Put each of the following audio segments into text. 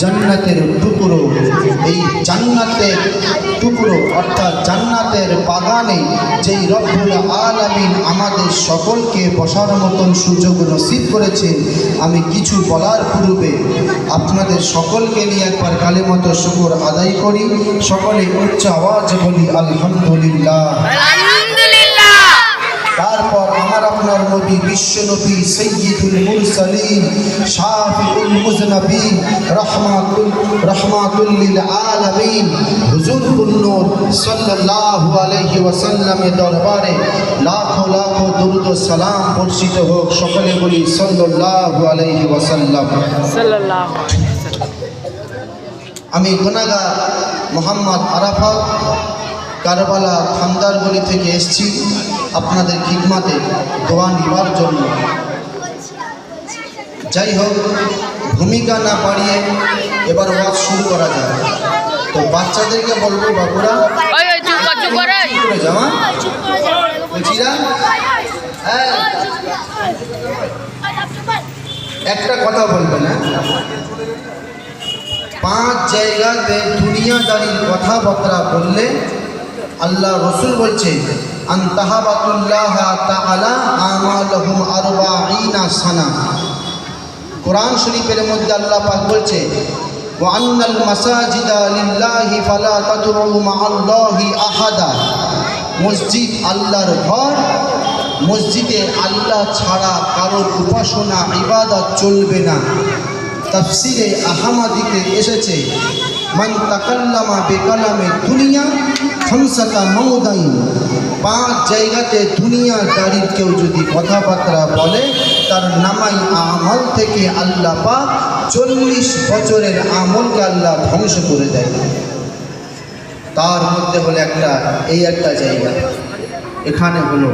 জান্নাতের টুকরো, এই জান্নাতের টুকরো অর্থাৎ জান্নাতের বাগানে যেই রব্বুল আলামিন আমাদের সকলকে বসার মতন সুযোগ নসিব করেছেন, আমি কিছু বলার পূর্বে আপনাদের সকলকে নিয়ে একবার কালিমাত শুকর আদায় করি। সকলে উচ্চ আওয়াজ বলি আলহামদুলিল্লাহ। তারপর আমার আপনার নবী বিশ্বনবী সাইয়্যিদুল মুরসালিন শাফিউল মুজনাবিন রাহমাতুল লিল আলামিন হুজুরুন নূর সাল্লাল্লাহু আলাইহি ওয়াসাল্লামের দরবারে লাখো লাখো দরুদ ও সালাম বর্ষিত হোক। সকলে বলি সাল্লাল্লাহু আলাইহি ওয়াসাল্লাম। সাল্লাল্লাহু আলাইহি ওয়াসাল্লাম। আমি গুনাহগার মোহাম্মদ আরাফাত কারবালা খান্দারগলি থেকে এসেছি আপনাদের খিদমতে দোয়া নিবার জন্য। যাই হোক, ভূমিকা না বাড়িয়ে এবার ওয়াজ শুরু করা যায়। তো বাচ্চাদেরকে বলবো, বাবুরা করে যাওয়া বলছিলাম, হ্যাঁ একটা কথা বলবেন, হ্যাঁ 5 জায়গাতে দুনিয়াদারির কথাবার্তা বললে আল্লাহ রসুল বলছে আনতাহাবাতুল্লাহ তাআলা আমালহুম 40 সানা। কোরআন শরীফের মধ্যে আল্লাহ পাক বলছে ওয়া আন্নাল মাসাজিদা লিল্লাহি ফালা তাদউ মাআল্লাহি আহাদা। মসজিদ আল্লাহর ঘর, মসজিদে আল্লাহ ছাড়া কারোর উপাসনা ইবাদত চলবে না। তাফসিরে আহমদীতে এসেছে মান তাকাল্লামা বিকালামে দুনিয়া খামসাতা মাউদাইন। 5 জায়গাতে দুনিয়াদারির কেউ যদি কথাবার্তা বলে তার নামাই আমল থেকে আল্লাহ পাক 40 বছরের আমলকে আল্লাহ ধ্বংস করে দেয়। তার মধ্যে হলো একটা জায়গা, এখানে হলো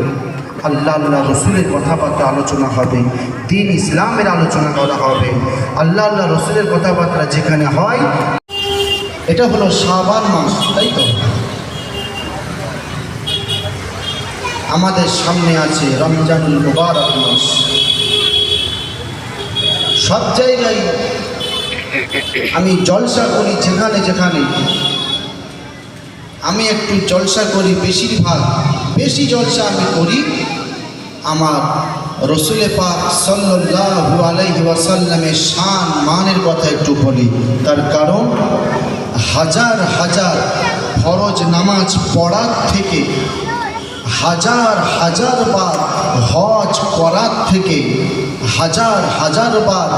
আল্লাহ রসুলের কথাবার্তা আলোচনা হবে, দিন ইসলামের আলোচনা করা হবে। আল্লাহ রসুলের কথাবার্তা যেখানে হয়, এটা হলো শাবান মাস, তাই তো? আমাদের সামনে আছে রমজানুল মুবারক মাস। সব জায়গায় আমি জলসা করি, যেখানে যেখানে আমি একটু জলসা করি, বেশি জলসা আমি করি আমার রসুলে পাক সাল্লাল্লাহু আলাইহি ওয়াসাল্লামের শান মানের কথা একটু বলি। তার কারণ হাজার হাজার ফরজ নামাজ পড়ার থেকে, হাজার হাজার বার হজ করার থেকে, হাজার হাজার বার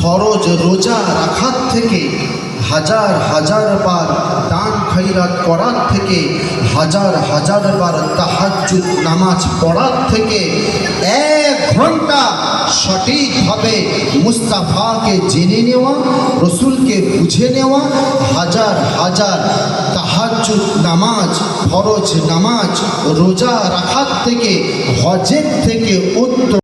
ফরজ রোজা রাখার থেকে, হাজার হাজার বার দান খৈরাত করার থেকে, হাজার হাজার বার তাহাজ্জুদ নামাজ পড়ার থেকে 1 ঘন্টা সঠিকভাবে মুস্তাফাকে জেনে নেওয়া, রসুলকে বুঝে নেওয়া, হাজার হাজার তাহাজ্জুদ নামাজ, ফরজ নামাজ, রোজা রাখার থেকে, হজের থেকে উত্তম।